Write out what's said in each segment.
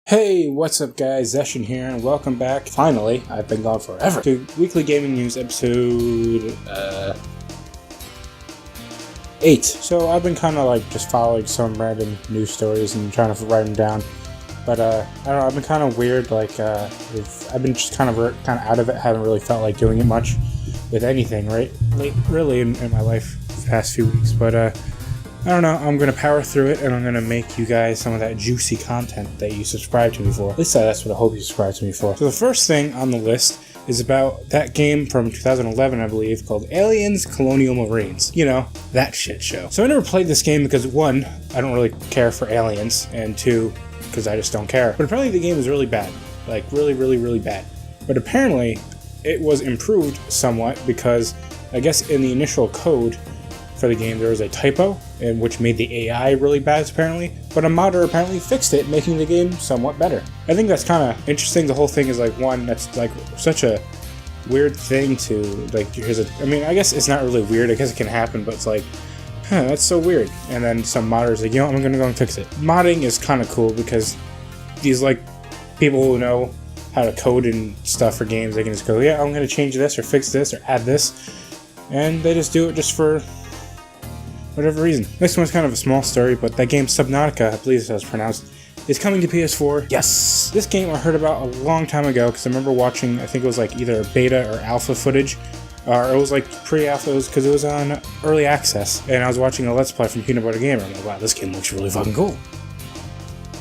Hey, what's up guys, Zeshin here, and welcome back, finally, I've been gone forever, to Weekly Gaming News episode, 8. So I've been kind of like just following some random news stories and trying to write them down, but I don't know, I've been kind of weird, like, I've been just kind of out of it, haven't really felt like doing it much with anything, right, really in my life the past few weeks, but I don't know, I'm going to power through it, and I'm going to make you guys some of that juicy content that you subscribe to me for. At least that's what I hope you subscribe to me for. So the first thing on the list is about that game from 2011, I believe, called Aliens Colonial Marines. You know, that shit show. So I never played this game because, one, I don't really care for aliens, and two, because I just don't care. But apparently the game is really bad. Like, really, really, really bad. But apparently, it was improved somewhat because, I guess in the initial code for the game there was a typo, and which made the AI really bad apparently, but a modder apparently fixed it, making the game somewhat better. I think that's kind of interesting. The whole thing is like, one, that's like such a weird thing to, like, I mean, I guess it's not really weird, I guess it can happen, but it's like, that's so weird. And then some modders like, you know what, I'm gonna go and fix it. Modding is kind of cool because these, like, people who know how to code and stuff for games, they can just go, yeah, I'm gonna change this or fix this or add this, and they just do it just for whatever reason. Next one's kind of a small story, but that game Subnautica, I believe that's pronounced, is coming to PS4. Yes! This game I heard about a long time ago, because I remember watching, I think it was like either beta or alpha footage, or it was like pre-alpha, because it was on early access, and I was watching a Let's Play from Peanut Butter Gamer, and I'm like, wow, this game looks really fucking cool.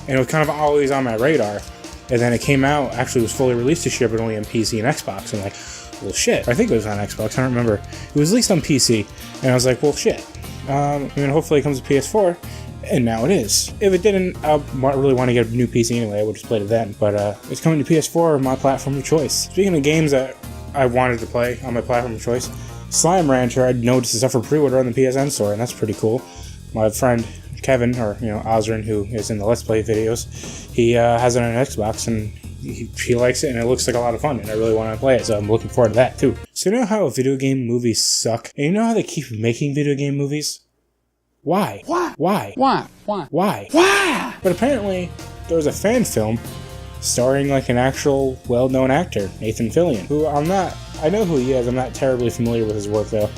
And it was kind of always on my radar, and then it came out, actually was fully released this year, but only on PC and Xbox, and like, well shit, I think it was on Xbox, I don't remember. It was released on PC, and I was like, well shit. I mean, hopefully it comes to PS4, and now it is. If it didn't, I really want to get a new PC anyway, I would have played it then, but it's coming to PS4, my platform of choice. Speaking of games that I wanted to play on my platform of choice, Slime Rancher, I noticed is up for pre-order on the PSN store, and that's pretty cool. My friend Kevin, or, you know, Ozrin, who is in the Let's Play videos, he has it on an Xbox, and he likes it, and it looks like a lot of fun, and I really want to play it, so I'm looking forward to that, too. So you know how video game movies suck? And you know how they keep making video game movies? Why? Why? Why? Why? Why? Why? Why? But apparently, there was a fan film starring, like, an actual well-known actor, Nathan Fillion, who I know who he is, I'm not terribly familiar with his work, though.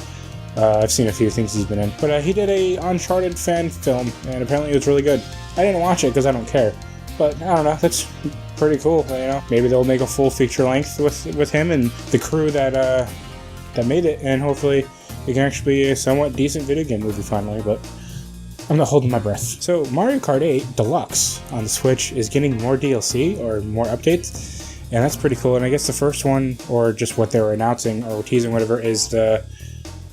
I've seen a few things he's been in. But he did a Uncharted fan film, and apparently it was really good. I didn't watch it because I don't care. But, I don't know, that's pretty cool, you know? Maybe they'll make a full feature length with him and the crew that made it, and hopefully it can actually be a somewhat decent video game movie finally, but I'm not holding my breath. So, Mario Kart 8 Deluxe on the Switch is getting more DLC, or more updates, and that's pretty cool, and I guess the first one, or just what they were announcing, or teasing, whatever, is the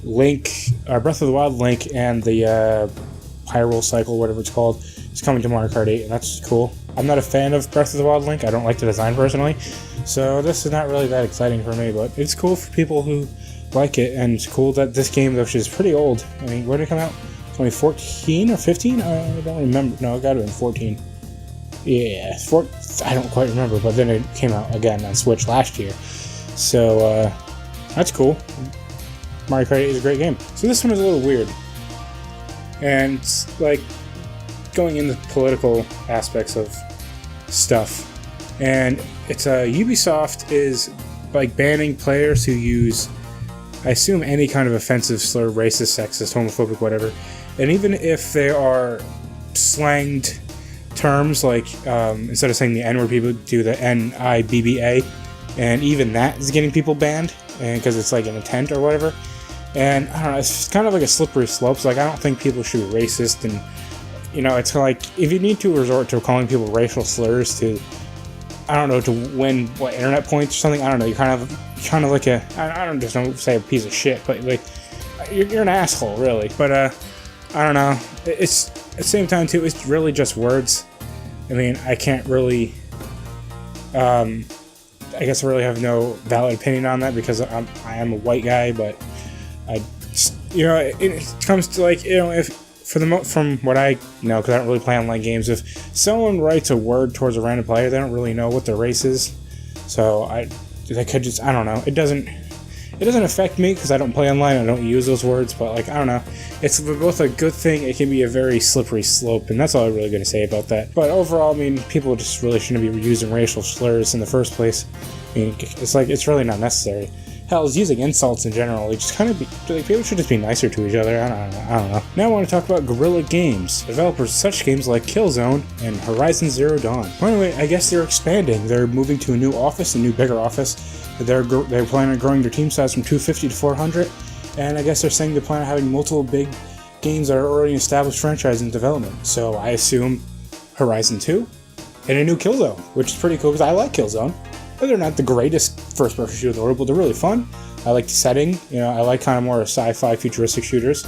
Breath of the Wild Link and the Hyrule Cycle, whatever it's called, is coming to Mario Kart 8, and that's cool. I'm not a fan of Breath of the Wild Link, I don't like the design personally, so this is not really that exciting for me, but it's cool for people who like it, and it's cool that this game, which is pretty old, I mean, where did it come out? 2014 or 15? I don't remember, no, it gotta have been 14. Yeah, I don't quite remember, but then it came out again on Switch last year, so that's cool. Mario Kart 8 is a great game. So this one is a little weird, and like going into political aspects of stuff, and it's Ubisoft is like banning players who use, I assume, any kind of offensive slur, racist, sexist, homophobic, whatever, and even if they are slanged terms, like instead of saying the N-word, people do the N-I-B-B-A, and even that is getting people banned, and because it's like an intent or whatever. And I don't know, it's kind of like a slippery slope. So, like, I don't think people should be racist, and, you know, it's like, if you need to resort to calling people racial slurs to, I don't know, to win, what, internet points or something, I don't know, you're kind of like I don't say a piece of shit, but, like, you're an asshole, really. But, I don't know, it's, at the same time, too, it's really just words. I mean, I can't really, I guess I really have no valid opinion on that, because I am a white guy, but you know, it comes to, like, you know, if from what I know, because I don't really play online games, if someone writes a word towards a random player, they don't really know what their race is, so they could just, I don't know, it It doesn't affect me because I don't play online, I don't use those words, but like, I don't know. It's both a good thing, it can be a very slippery slope, and that's all I'm really going to say about that. But overall, I mean, people just really shouldn't be using racial slurs in the first place. I mean, it's really not necessary. Hell, is using insults in general. Like, just kind of people should just be nicer to each other. I don't know. Now I want to talk about Guerrilla Games, developers of such games like Killzone and Horizon Zero Dawn. Well, anyway, I guess they're expanding. They're moving to a new office, a new bigger office. They're planning on growing their team size from 250 to 400, and I guess they're saying they plan on having multiple big games that are already established franchise in development. So I assume Horizon 2 and a new Killzone, which is pretty cool because I like Killzone. They're not the greatest first-person shooter in the world, but they're really fun. I like the setting. You know, I like kind of more sci-fi, futuristic shooters.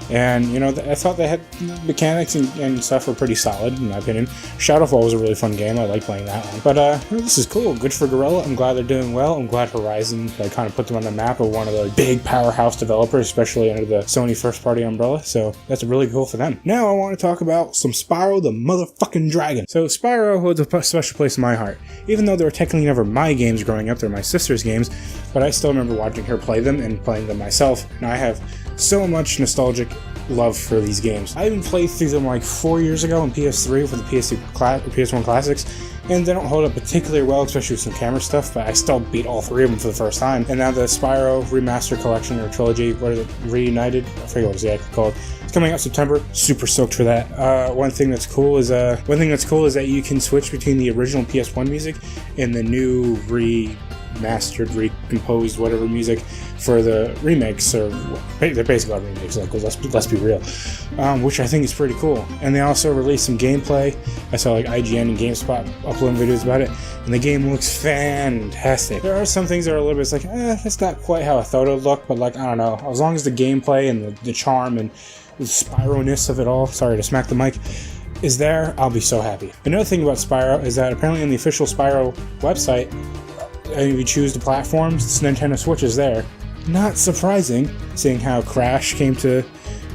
And, you know, I thought they had mechanics and stuff were pretty solid, in my opinion. Shadowfall was a really fun game. I like playing that one. But, this is cool. Good for Guerrilla. I'm glad they're doing well. I'm glad Horizon, like, kind of put them on the map of one of the big powerhouse developers, especially under the Sony first-party umbrella. So, that's really cool for them. Now, I want to talk about some Spyro the motherfucking Dragon. So, Spyro holds a special place in my heart. Even though they were technically never my games growing up, they're my sister's games, but I still remember watching her play them and playing them myself. And I have so much nostalgic love for these games. I even played through them like 4 years ago on PS3 for the PS1 Classics, and they don't hold up particularly well, especially with some camera stuff, but I still beat all three of them for the first time. And now the Spyro Remaster Collection, or Trilogy, what is it, Reunited? I forget what it's called. It's coming out September. Super stoked for that. One thing that's cool is that you can switch between the original PS1 music and the new remastered, recomposed, whatever music for the remakes, or they're basically all remakes, like, let's be real, which I think is pretty cool. And they also released some gameplay. I saw like IGN and GameSpot uploading videos about it, and the game looks fantastic. There are some things that are a little bit like, that's not quite how I thought it would look, but like, I don't know, as long as the gameplay and the charm and the Spyro-ness of it all, sorry to smack the mic, is there, I'll be so happy. Another thing about Spyro is that apparently on the official Spyro website, if you choose the platforms, Nintendo Switch is there. Not surprising, seeing how Crash came to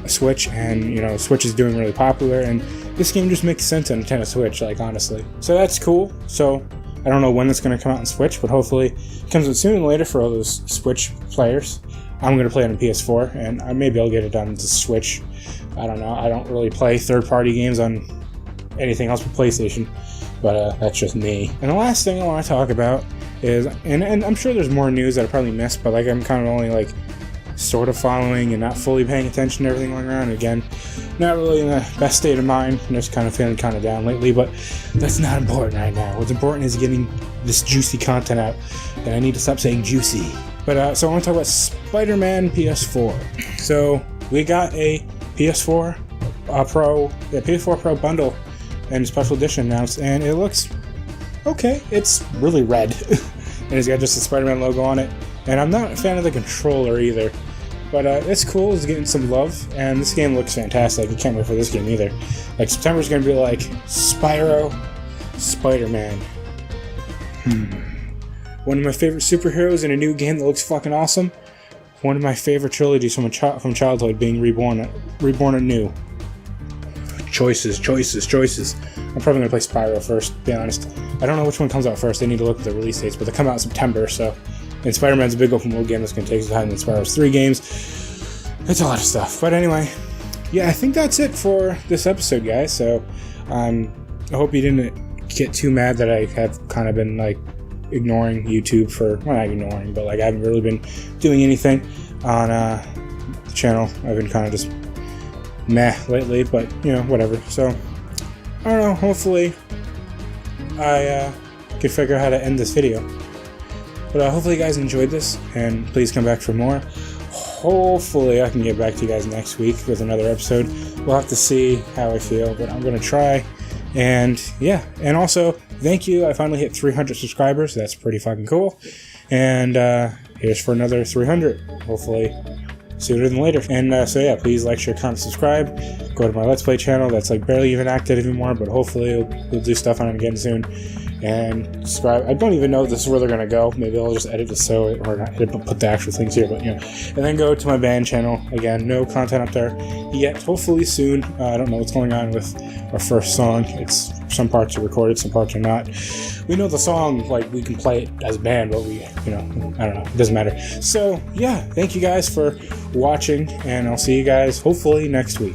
a Switch, and, you know, Switch is doing really popular, and this game just makes sense on Nintendo Switch, like, honestly. So that's cool. So I don't know when it's going to come out on Switch, but hopefully it comes out sooner than later for all those Switch players. I'm going to play it on PS4, and maybe I'll get it on the Switch. I don't know. I don't really play third-party games on anything else but PlayStation, but that's just me. And the last thing I want to talk about is, and I'm sure there's more news that I probably missed, but like, I'm kind of only like sort of following and not fully paying attention to everything going around. Again, not really in the best state of mind. I'm just kind of feeling kind of down lately, but that's not important right now. What's important is getting this juicy content out, and I need to stop saying juicy. But so I want to talk about Spider-man PS4. So we got a PS4 Pro bundle and special edition announced, and it looks okay. It's really red, and it's got just the Spider-Man logo on it. And I'm not a fan of the controller either, but it's cool. It's getting some love, and this game looks fantastic. I can't wait for this game either. Like, September's gonna be like Spyro, Spider-Man. One of my favorite superheroes in a new game that looks fucking awesome. One of my favorite trilogies from childhood being reborn anew. Choices. I'm probably gonna play Spyro first, to be honest. I don't know which one comes out first. They need to look at the release dates, but they come out in September, so. And Spider-Man's a big open world game that's gonna take some time than Spyro's 3 games. It's a lot of stuff. But anyway, yeah, I think that's it for this episode, guys. So, I hope you didn't get too mad that I have kind of been, like, ignoring YouTube for, well, not ignoring, but, like, I haven't really been doing anything on the channel. I've been kind of just meh lately, but, you know, whatever. So, I don't know, hopefully I can figure out how to end this video. But hopefully you guys enjoyed this, and please come back for more. Hopefully I can get back to you guys next week with another episode. We'll have to see how I feel, but I'm going to try. And yeah, and also, thank you. I finally hit 300 subscribers. That's pretty fucking cool. And here's for another 300, hopefully sooner than later. And so yeah, please like, share, comment, subscribe. Go to my Let's Play channel. That's like barely even active anymore, but hopefully we'll do stuff on it again soon. and subscribe. I don't even know if this is where they're gonna go. Maybe I'll just edit this or not edit, but put the actual things here. But and then go to my band channel. Again, no content up there yet. Hopefully soon. I don't know what's going on with our first song. It's some parts are recorded, some parts are not. We know the song, like we can play it as a band, but we, I don't know. It doesn't matter. So yeah, thank you guys for watching, and I'll see you guys hopefully next week.